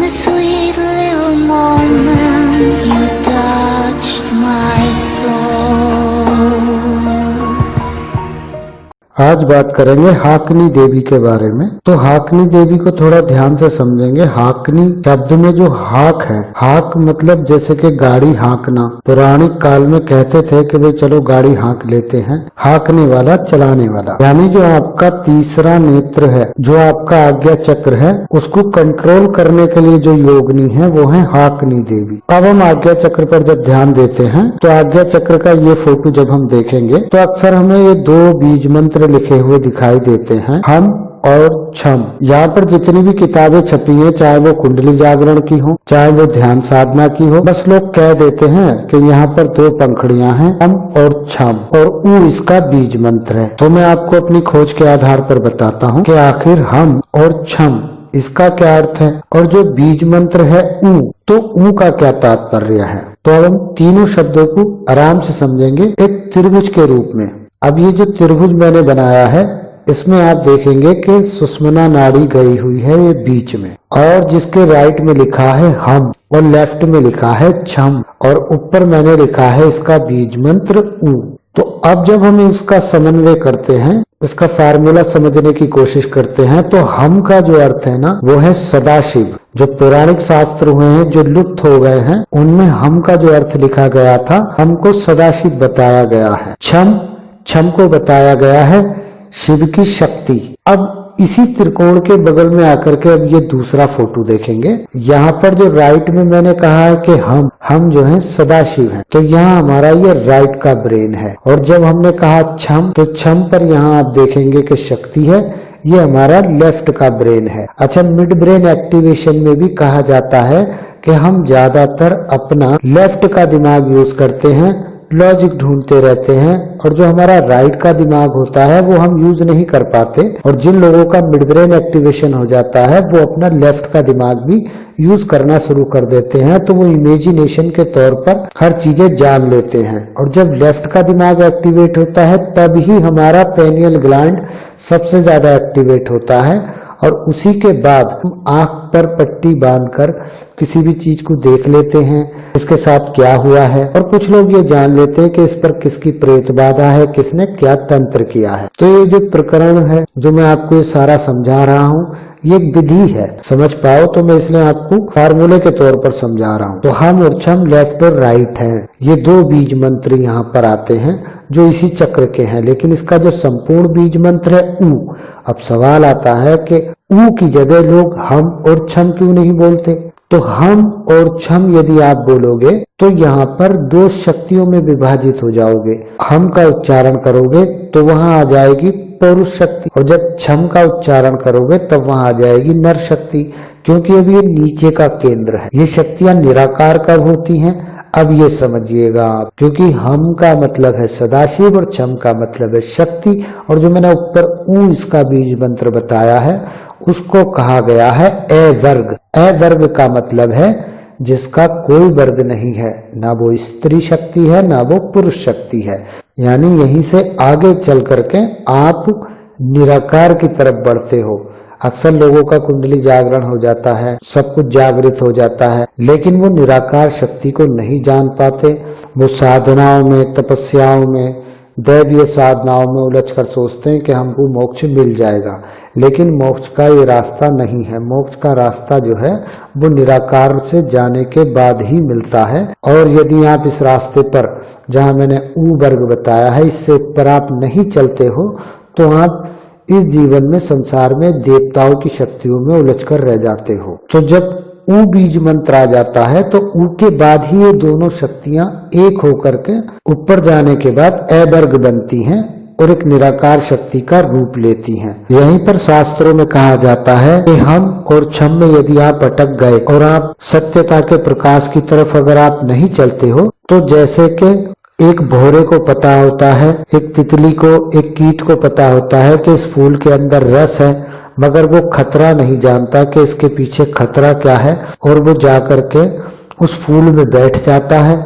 a sweet little moment, you touched my soul. आज बात करेंगे हाकनी देवी के बारे में। तो हाकनी देवी को थोड़ा ध्यान से समझेंगे। हाकनी शब्द में जो हाक है, हाक मतलब जैसे कि गाड़ी हाकना। पौराणिक काल में कहते थे कि भाई चलो गाड़ी हाक लेते हैं, हाकने वाला, चलाने वाला। यानी जो आपका तीसरा नेत्र है, जो आपका आज्ञा चक्र है, उसको कंट्रोल करने के लिए जो योगिनी है वो है हाकनी देवी। अब हम आज्ञा चक्र पर जब ध्यान देते हैं तो आज्ञा चक्र का ये फोटो जब हम देखेंगे तो अक्सर हमें ये दो बीज मंत्र लिखे हुए दिखाई देते हैं, हम और छम। यहाँ पर जितनी भी किताबें छपी हैं, चाहे वो कुंडली जागरण की हो, चाहे वो ध्यान साधना की हो, बस लोग कह देते हैं कि यहाँ पर दो पंखुड़ियां हैं, हम और छम, और ऊ इसका बीज मंत्र है। तो मैं आपको अपनी खोज के आधार पर बताता हूँ कि आखिर हम और छम इसका क्या अर्थ है, और जो बीज मंत्र है ऊ, तो ऊ का क्या तात्पर्य है। तो अब हम तीनों शब्दों को आराम से समझेंगे एक त्रिभुज के रूप में। अब ये जो त्रिभुज मैंने बनाया है, इसमें आप देखेंगे कि सुषुम्ना नाड़ी गई हुई है ये बीच में, और जिसके राइट में लिखा है हम और लेफ्ट में लिखा है छम, और ऊपर मैंने लिखा है इसका बीज मंत्र ऊ। तो अब जब हम इसका समन्वय करते हैं, इसका फार्मूला समझने की कोशिश करते हैं, तो हम का जो अर्थ है ना वो है सदाशिव। जो पौराणिक शास्त्र हुए हैं जो लुप्त हो गए हैं, उनमें हम का जो अर्थ लिखा गया था, हमको सदाशिव बताया गया है। छम को बताया गया है शिव की शक्ति। अब इसी त्रिकोण के बगल में आकर के अब ये दूसरा फोटो देखेंगे। यहाँ पर जो राइट में मैंने कहा है कि हम जो है सदाशिव हैं, तो यहाँ हमारा ये राइट का ब्रेन है। और जब हमने कहा छम, तो छम पर यहाँ आप देखेंगे कि शक्ति है, ये हमारा लेफ्ट का ब्रेन है। अच्छा, मिड ब्रेन एक्टिवेशन में भी कहा जाता है कि हम ज्यादातर अपना लेफ्ट का दिमाग यूज करते हैं, लॉजिक ढूंढते रहते हैं, और जो हमारा राइट का दिमाग होता है वो हम यूज नहीं कर पाते। और जिन लोगों का मिड ब्रेन एक्टिवेशन हो जाता है वो अपना लेफ्ट का दिमाग भी यूज करना शुरू कर देते हैं, तो वो इमेजिनेशन के तौर पर हर चीजें जान लेते हैं। और जब लेफ्ट का दिमाग एक्टिवेट होता है तब ही हमारा पेनियल ग्लैंड सबसे ज्यादा एक्टिवेट होता है, और उसी के बाद हम आंख पर पट्टी बांधकर किसी भी चीज को देख लेते हैं, उसके साथ क्या हुआ है। और कुछ लोग ये जान लेते हैं कि इस पर किसकी प्रेत बाधा है, किसने क्या तंत्र किया है। तो ये जो प्रकरण है, जो मैं आपको ये सारा समझा रहा हूँ, ये विधि है, समझ पाओ तो मैं इसलिए आपको फार्मूले के तौर पर समझा रहा हूँ। तो हम और छम लेफ्ट और राइट है, ये दो बीज मंत्र यहाँ पर आते हैं जो इसी चक्र के हैं। लेकिन इसका जो संपूर्ण बीज मंत्र है ऊ। अब सवाल आता है कि ऊ की जगह लोग हम और छम क्यों नहीं बोलते। तो हम और छम यदि आप बोलोगे तो यहाँ पर दो शक्तियों में विभाजित हो जाओगे। हम का उच्चारण करोगे तो वहां आ जाएगी पुरुष शक्ति, और जब छम का उच्चारण करोगे तब वहां आ जाएगी नर शक्ति, क्योंकि अब ये नीचे का केंद्र है। ये शक्तियां निराकार कब होती हैं, अब ये समझिएगा आप, क्योंकि हम का मतलब है सदाशिव और छम का मतलब है शक्ति। और जो मैंने ऊपर ऊ इसका बीज मंत्र बताया है उसको कहा गया है ए वर्ग। ए वर्ग का मतलब है जिसका कोई वर्ग नहीं है, ना वो स्त्री शक्ति है ना वो पुरुष शक्ति है। यानी यहीं से आगे चल करके आप निराकार की तरफ बढ़ते हो। अक्सर लोगों का कुंडली जागरण हो जाता है, सब कुछ जागृत हो जाता है, लेकिन वो निराकार शक्ति को नहीं जान पाते। वो साधनाओं में, तपस्याओं में, दैवीय साधनाओं में उलझकर सोचते हैं कि हमको मोक्ष मिल जाएगा, लेकिन मोक्ष का ये रास्ता नहीं है। मोक्ष का रास्ता जो है वो निराकार से जाने के बाद ही मिलता है। और यदि आप इस रास्ते पर, जहां मैंने ऊ वर्ग बताया है, इससे ऊपर आप नहीं चलते हो तो आप इस जीवन में संसार में देवताओं की शक्तियों में उलझकर रह जाते हो। तो जब ऊ बीज मंत्र आ जाता है तो ऊ के बाद ही ये दोनों शक्तियां एक होकर के ऊपर जाने के बाद ए वर्ग बनती हैं और एक निराकार शक्ति का रूप लेती हैं। यहीं पर शास्त्रों में कहा जाता है कि हम और छम में यदि आप अटक गए और आप सत्यता के प्रकाश की तरफ अगर आप नहीं चलते हो, तो जैसे कि एक भौरे को पता होता है, एक तितली को, एक कीट को पता होता है कि इस फूल के अंदर रस है, मगर वो खतरा नहीं जानता कि इसके पीछे खतरा क्या है, और वो जाकर के उस फूल में बैठ जाता है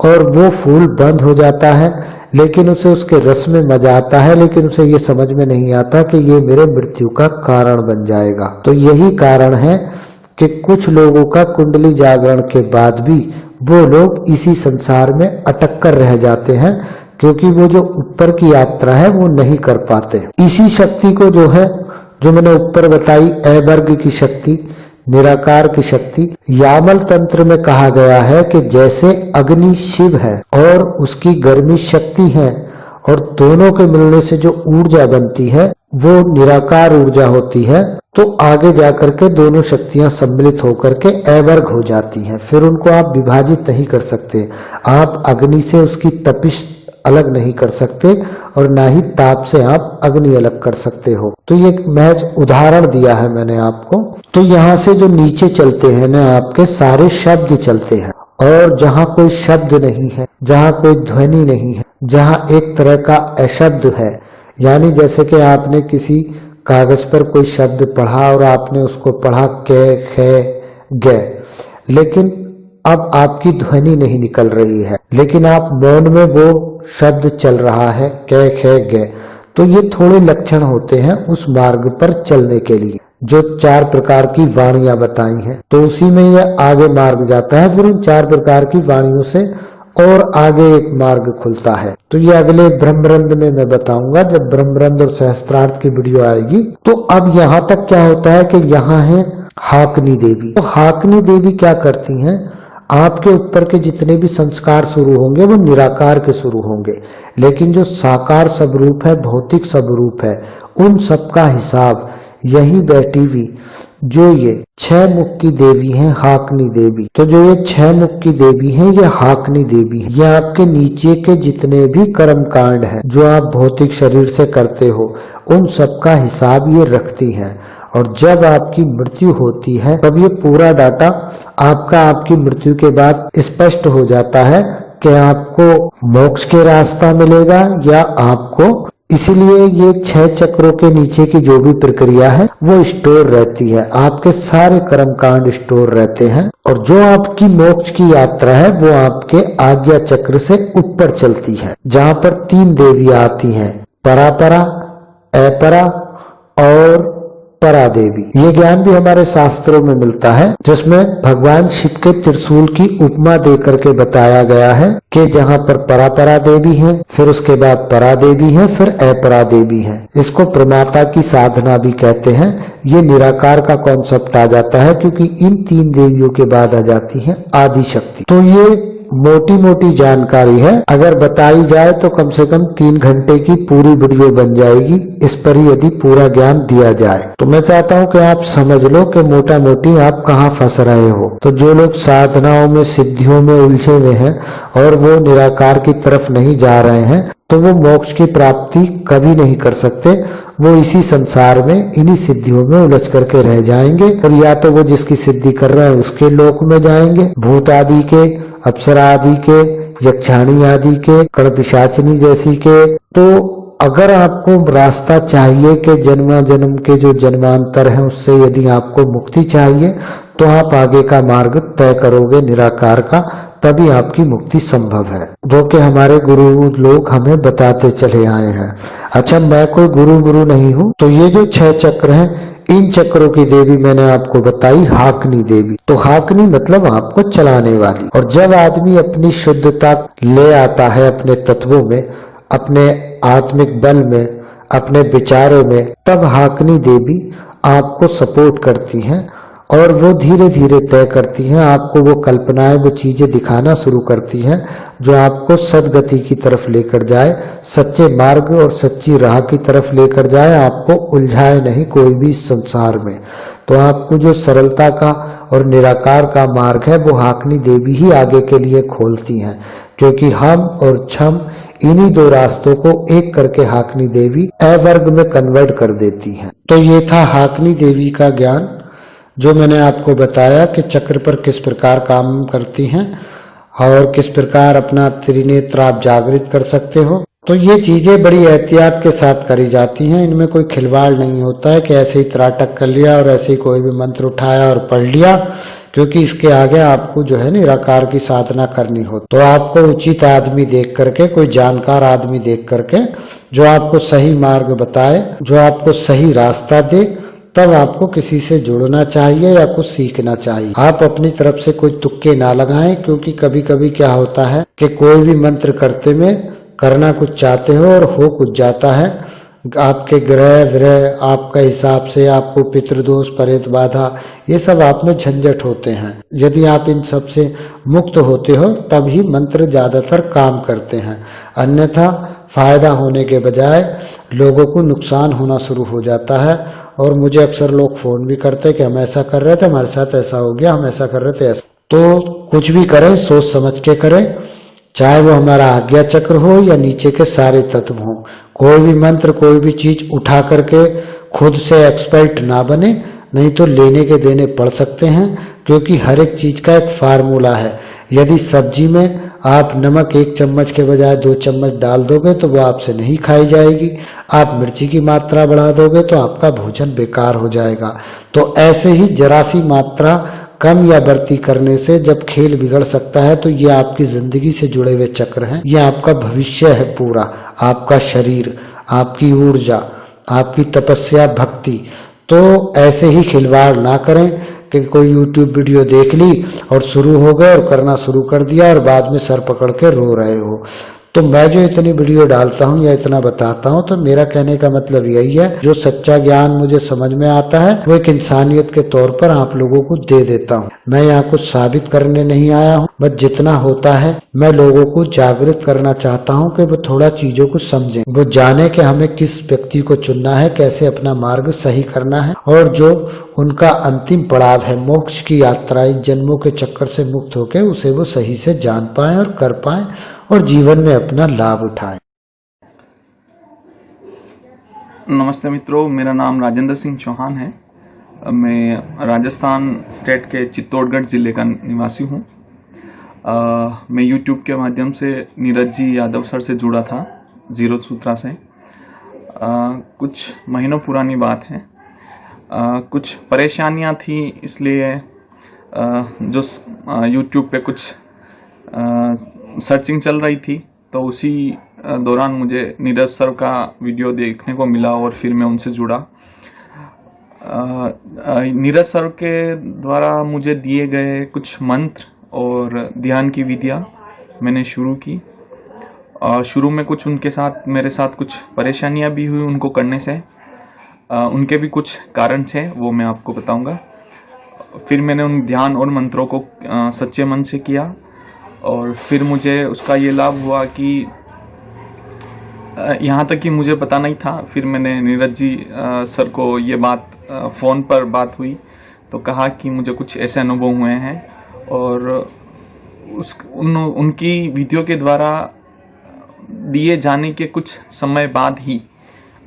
और वो फूल बंद हो जाता है, लेकिन उसे उसके रस में मजा आता है, लेकिन उसे ये समझ में नहीं आता कि ये मेरे मृत्यु का कारण बन जाएगा। तो यही कारण है कि कुछ लोगों का कुंडली जागरण के बाद भी वो लोग इसी संसार में अटक कर रह जाते हैं, क्योंकि वो जो ऊपर की यात्रा है वो नहीं कर पाते। इसी शक्ति को जो है, जो मैंने ऊपर बताई, अवर्ग की शक्ति, निराकार की शक्ति, यामल तंत्र में कहा गया है कि जैसे अग्नि शिव है और उसकी गर्मी शक्ति है, और दोनों के मिलने से जो ऊर्जा बनती है वो निराकार ऊर्जा होती है, तो आगे जाकर के दोनों शक्तियां सम्मिलित होकर के अवर्ग हो जाती हैं। फिर उनको आप विभाजित नहीं कर सकते। आप अग्नि से उसकी तपिश अलग नहीं कर सकते और ना ही ताप से आप अग्नि अलग कर सकते हो। तो ये महज उदाहरण दिया है मैंने आपको। तो यहाँ से जो नीचे चलते हैं ना, आपके सारे शब्द चलते हैं, और जहाँ कोई शब्द नहीं है, जहाँ कोई ध्वनि नहीं है, जहाँ एक तरह का अशब्द है, यानी जैसे कि आपने किसी कागज पर कोई शब्द पढ़ा और आपने उसको पढ़ा के खे गे, लेकिन अब आपकी ध्वनि नहीं निकल रही है, लेकिन आप मौन में वो शब्द चल रहा है के खे गे। तो ये थोड़े लक्षण होते हैं उस मार्ग पर चलने के लिए, जो 4 प्रकार की वाणियां बताई हैं। तो उसी में यह आगे मार्ग जाता है, फिर उन 4 प्रकार की वाणियों से और आगे एक मार्ग खुलता है। तो ये अगले ब्रह्मरंध में मैं बताऊंगा, जब ब्रह्मरंध और सहस्त्रार्थ की वीडियो आएगी। तो अब यहाँ तक क्या होता है कि यहाँ है हाकनी देवी। तो हाकनी देवी क्या करती हैं, आपके ऊपर के जितने भी संस्कार शुरू होंगे वो निराकार के शुरू होंगे, लेकिन जो साकार स्वरूप है, भौतिक स्वरूप है, उन सब का हिसाब यही बैठी हुई जो ये 6 मुख की देवी हैं, हाकनी देवी। तो जो ये 6 मुख की देवी हैं, ये हाकनी देवी है। ये आपके नीचे के जितने भी कर्म कांड हैं जो आप भौतिक शरीर से करते हो, उन सब का हिसाब ये रखती हैं। और जब आपकी मृत्यु होती है तब ये पूरा डाटा आपका आपकी मृत्यु के बाद स्पष्ट हो जाता है कि आपको मोक्ष के रास्ता मिलेगा या आपको। इसीलिए ये 6 चक्रों के नीचे की जो भी प्रक्रिया है वो स्टोर रहती है, आपके सारे कर्म कांड स्टोर रहते हैं। और जो आपकी मोक्ष की यात्रा है वो आपके आज्ञा चक्र से ऊपर चलती है, जहाँ पर 3 देवियां आती हैं, परापरा, अपरा और परा देवी। ये ज्ञान भी हमारे शास्त्रों में मिलता है, जिसमें भगवान शिव के त्रिशूल की उपमा देकर के बताया गया है कि जहाँ पर परापरा देवी है, फिर उसके बाद परा देवी है, फिर अपरा देवी है। इसको प्रमाता की साधना भी कहते हैं। ये निराकार का कॉन्सेप्ट आ जाता है, क्योंकि इन 3 देवियों के बाद आ जाती है आदि शक्ति। तो ये मोटी मोटी जानकारी है, अगर बताई जाए तो कम से कम 3 घंटे की पूरी वीडियो बन जाएगी इस पर ही, यदि पूरा ज्ञान दिया जाए। तो मैं चाहता हूं कि आप समझ लो कि मोटा मोटी आप कहाँ फंस रहे हो। तो जो लोग साधनाओं में, सिद्धियों में उलझे हुए हैं और वो निराकार की तरफ नहीं जा रहे हैं, तो वो मोक्ष की प्राप्ति कभी नहीं कर सकते। वो इसी संसार में इन्हीं सिद्धियों में उलझ करके रह जाएंगे, और या तो वो जिसकी सिद्धि कर रहे हैं उसके लोक में जाएंगे, भूत आदि के, अप्सरा आदि के, यक्षाणी आदि के, कण पिशाचनी जैसी के। तो अगर आपको रास्ता चाहिए कि जन्मा जन्म के जो जन्मांतर है उससे यदि आपको मुक्ति चाहिए, तो आप आगे का मार्ग तय करोगे निराकार का, तभी आपकी मुक्ति संभव है, जो कि हमारे गुरु लोग हमें बताते चले आए हैं। अच्छा, मैं कोई गुरु नहीं हूँ। तो ये जो 6 चक्र हैं, इन चक्रों की देवी मैंने आपको बताई हाकनी देवी। तो हाकनी मतलब आपको चलाने वाली। और जब आदमी अपनी शुद्धता ले आता है अपने तत्वों में, अपने आत्मिक बल में, अपने विचारों में, तब हाकनी देवी आपको सपोर्ट करती हैं और वो धीरे धीरे तय करती हैं आपको वो कल्पनाएं, वो चीजें दिखाना शुरू करती हैं जो आपको सदगति की तरफ लेकर जाए, सच्चे मार्ग और सच्ची राह की तरफ लेकर जाए, आपको उलझाए नहीं कोई भी इस संसार में। तो आपको जो सरलता का और निराकार का मार्ग है वो हाकनी देवी ही आगे के लिए खोलती हैं, क्योंकि हम और छम इन्हीं 2 रास्तों को एक करके हाकनी देवी अवर्ग में कन्वर्ट कर देती हैं। तो ये था हाकनी देवी का ज्ञान, जो मैंने आपको बताया कि चक्र पर किस प्रकार काम करती हैं और किस प्रकार अपना त्रिनेत्र आप जागृत कर सकते हो। तो ये चीजें बड़ी एहतियात के साथ करी जाती हैं, इनमें कोई खिलवाड़ नहीं होता है कि ऐसे ही त्राटक कर लिया और ऐसे ही कोई भी मंत्र उठाया और पढ़ लिया, क्योंकि इसके आगे आपको जो है निराकार की साधना करनी हो। तो आपको उचित आदमी देख करके, कोई जानकार आदमी देख करके, जो आपको सही मार्ग बताए, जो आपको सही रास्ता दे, तब आपको किसी से जुड़ना चाहिए या कुछ सीखना चाहिए। आप अपनी तरफ से कोई तुक्के ना लगाएं, क्योंकि कभी कभी क्या होता है कि कोई भी मंत्र करते में करना कुछ चाहते हो और हो कुछ जाता है। आपके ग्रह ग्रह आपका हिसाब से आपको पितृदोष परेत बाधा ये सब आप में झंझट होते हैं। यदि आप इन सब से मुक्त होते हो तभी मंत्र ज्यादातर काम करते हैं, अन्यथा फायदा होने के बजाय लोगों को नुकसान होना शुरू हो जाता है। और मुझे अक्सर लोग फोन भी करते कि हम ऐसा कर रहे थे, हमारे साथ ऐसा हो गया, हम ऐसा कर रहे थे ऐसा। तो कुछ भी करें सोच समझ के करें, चाहे वो हमारा आज्ञा चक्र हो या नीचे के सारे तत्व हो। कोई भी मंत्र कोई भी चीज उठा करके खुद से एक्सपर्ट ना बने, नहीं तो लेने के देने पड़ सकते हैं, क्योंकि हर एक चीज का एक फार्मूला है। यदि सब्जी में आप नमक 1 चम्मच के बजाय 2 चम्मच डाल दोगे तो वो आपसे नहीं खाई जाएगी। आप मिर्ची की मात्रा बढ़ा दोगे तो आपका भोजन बेकार हो जाएगा। तो ऐसे ही जरा सी मात्रा कम या बढ़ती करने से जब खेल बिगड़ सकता है, तो ये आपकी जिंदगी से जुड़े हुए चक्र हैं। ये आपका भविष्य है पूरा, आपका शरीर, आपकी ऊर्जा, आपकी तपस्या, भक्ति। तो ऐसे ही खिलवाड़ ना करें कि कोई YouTube वीडियो देख ली और शुरू हो गए और करना शुरू कर दिया और बाद में सर पकड़ के रो रहे हो। तो मैं जो इतनी वीडियो डालता हूँ या इतना बताता हूँ, तो मेरा कहने का मतलब यही है, जो सच्चा ज्ञान मुझे समझ में आता है वो एक इंसानियत के तौर पर आप लोगों को दे देता हूँ। मैं यहाँ कुछ साबित करने नहीं आया हूँ, बस जितना होता है मैं लोगों को जागृत करना चाहता हूँ कि वो थोड़ा चीजों को समझें, वो जाने कि हमें किस व्यक्ति को चुनना है, कैसे अपना मार्ग सही करना है, और जो उनका अंतिम पड़ाव है मोक्ष की यात्रा, इन जन्मों के चक्कर से मुक्त होकर उसे वो सही से जान पाए और कर पाए और जीवन में अपना लाभ उठाएं। नमस्ते मित्रों, मेरा नाम राजेंद्र सिंह चौहान है। मैं राजस्थान स्टेट के चित्तौड़गढ़ ज़िले का निवासी हूँ। मैं YouTube के माध्यम से नीरज जी यादव सर से जुड़ा था, जीरो सूत्रा से। कुछ महीनों पुरानी बात है। कुछ परेशानियाँ थी, इसलिए जो YouTube पे कुछ सर्चिंग चल रही थी, तो उसी दौरान मुझे नीरज सर का वीडियो देखने को मिला और फिर मैं उनसे जुड़ा। नीरज सर के द्वारा मुझे दिए गए कुछ मंत्र और ध्यान की विधियाँ मैंने शुरू की। शुरू में कुछ उनके साथ मेरे साथ कुछ परेशानियाँ भी हुई उनको करने से। उनके भी कुछ कारण थे, वो मैं आपको बताऊंगा। फिर मैंने उन ध्यान और मंत्रों को सच्चे मन से किया और फिर मुझे उसका ये लाभ हुआ कि यहाँ तक कि मुझे पता नहीं था। फिर मैंने नीरज जी सर को ये बात फ़ोन पर बात हुई तो कहा कि मुझे कुछ ऐसे अनुभव हुए हैं, और उनकी वीडियो के द्वारा दिए जाने के कुछ समय बाद ही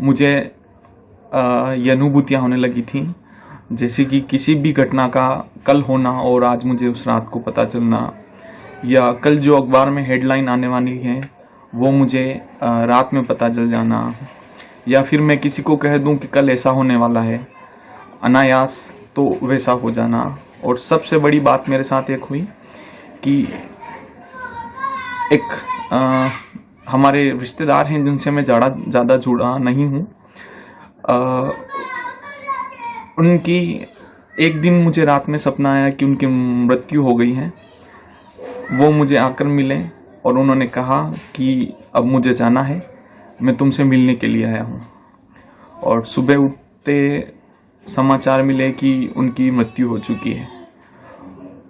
मुझे ये अनुभूतियाँ होने लगी थी, जैसे कि किसी भी घटना का कल होना और आज मुझे उस रात को पता चलना, या कल जो अखबार में हेडलाइन आने वाली है वो मुझे रात में पता चल जाना, या फिर मैं किसी को कह दूं कि कल ऐसा होने वाला है, अनायास तो वैसा हो जाना। और सबसे बड़ी बात मेरे साथ एक हुई कि एक हमारे रिश्तेदार हैं जिनसे मैं ज़्यादा जुड़ा नहीं हूँ, उनकी एक दिन मुझे रात में सपना आया कि उनकी मृत्यु हो गई है। वो मुझे आकर मिले और उन्होंने कहा कि अब मुझे जाना है, मैं तुमसे मिलने के लिए आया हूँ। और सुबह उठते समाचार मिले कि उनकी मृत्यु हो चुकी है।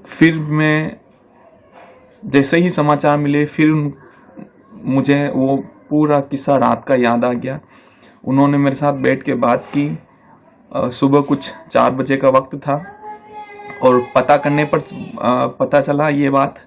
फिर मैं जैसे ही समाचार मिले, फिर मुझे वो पूरा किस्सा रात का याद आ गया। उन्होंने मेरे साथ बैठ के बात की। सुबह कुछ 4 बजे का वक्त था और पता करने पर पता चला ये बात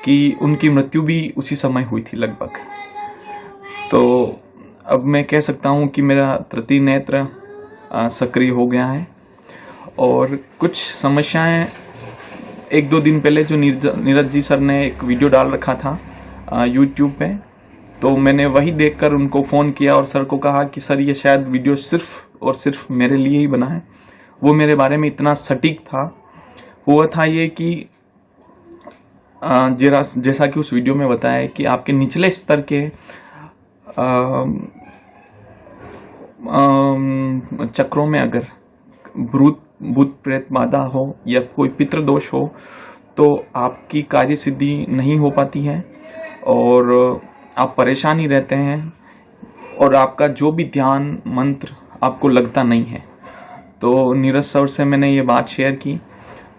कि उनकी मृत्यु भी उसी समय हुई थी लगभग। तो अब मैं कह सकता हूँ कि मेरा तृतीय नेत्र सक्रिय हो गया है। और कुछ समस्याएं 1-2 दिन पहले जो नीरज जी सर ने एक वीडियो डाल रखा था YouTube पे, तो मैंने वही देखकर उनको फ़ोन किया और सर को कहा कि सर ये शायद वीडियो सिर्फ और सिर्फ मेरे लिए ही बना है। वो मेरे बारे में इतना सटीक था। हुआ था ये कि जैसा कि उस वीडियो में बताया कि आपके निचले स्तर के चक्रों में अगर भूत प्रेत बाधा हो या कोई पितृदोष हो तो आपकी कार्य सिद्धि नहीं हो पाती है और आप परेशान ही रहते हैं और आपका जो भी ध्यान मंत्र आपको लगता नहीं है। तो नीरज सर से मैंने ये बात शेयर की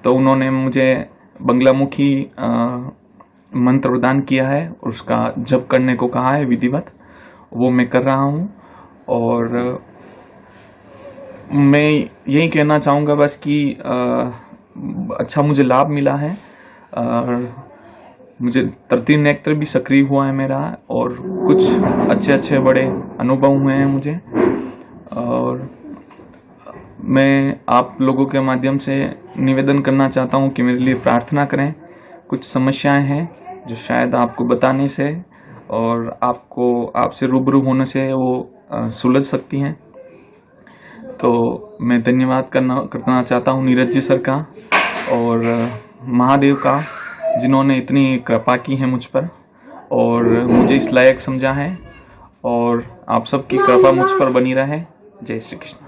तो उन्होंने मुझे बंगलामुखी मंत्र प्रदान किया है और उसका जप करने को कहा है विधिवत, वो मैं कर रहा हूँ। और मैं यही कहना चाहूँगा बस कि अच्छा मुझे लाभ मिला है, मुझे तृतीय नेत्र भी सक्रिय हुआ है मेरा और कुछ अच्छे बड़े अनुभव हुए हैं मुझे। और मैं आप लोगों के माध्यम से निवेदन करना चाहता हूँ कि मेरे लिए प्रार्थना करें। कुछ समस्याएं हैं जो शायद आपको बताने से और आपसे रूबरू होने से वो सुलझ सकती हैं। तो मैं धन्यवाद करना चाहता हूँ नीरज जी सर का और महादेव का, जिन्होंने इतनी कृपा की है मुझ पर और मुझे इस लायक समझा है। और आप सबकी कृपा मुझ पर बनी रहे। जय श्री कृष्ण।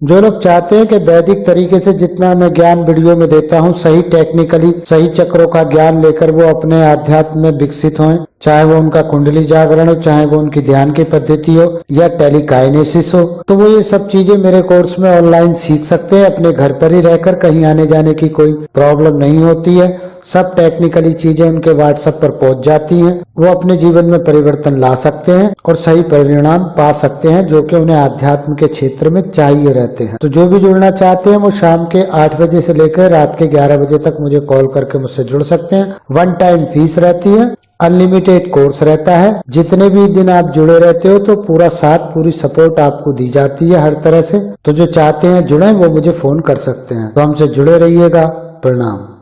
जो लोग चाहते हैं कि वैदिक तरीके से जितना मैं ज्ञान वीडियो में देता हूं, सही टेक्निकली सही चक्रों का ज्ञान लेकर वो अपने आध्यात्म में विकसित हों, चाहे वो उनका कुंडली जागरण हो, चाहे वो उनकी ध्यान की पद्धति हो या टेलीकाइनेसिस हो, तो वो ये सब चीजें मेरे कोर्स में ऑनलाइन सीख सकते हैं। अपने घर पर ही रहकर, कहीं आने जाने की कोई प्रॉब्लम नहीं होती है। सब टेक्निकली चीजें उनके व्हाट्सएप पर पहुंच जाती हैं। वो अपने जीवन में परिवर्तन ला सकते हैं और सही परिणाम पा सकते हैं, जो कि उन्हें आध्यात्म के क्षेत्र में चाहिए रहते हैं। तो जो भी जुड़ना चाहते हैं वो शाम के 8 बजे से लेकर रात के 11 बजे तक मुझे कॉल करके मुझसे जुड़ सकते हैं। 1 टाइम फीस रहती है, अनलिमिटेड कोर्स रहता है। जितने भी दिन आप जुड़े रहते हो तो पूरा साथ, पूरी सपोर्ट आपको दी जाती है हर तरह से। तो जो चाहते हैं जुड़े वो मुझे फोन कर सकते हैं। तो हमसे जुड़े रहिएगा। प्रणाम।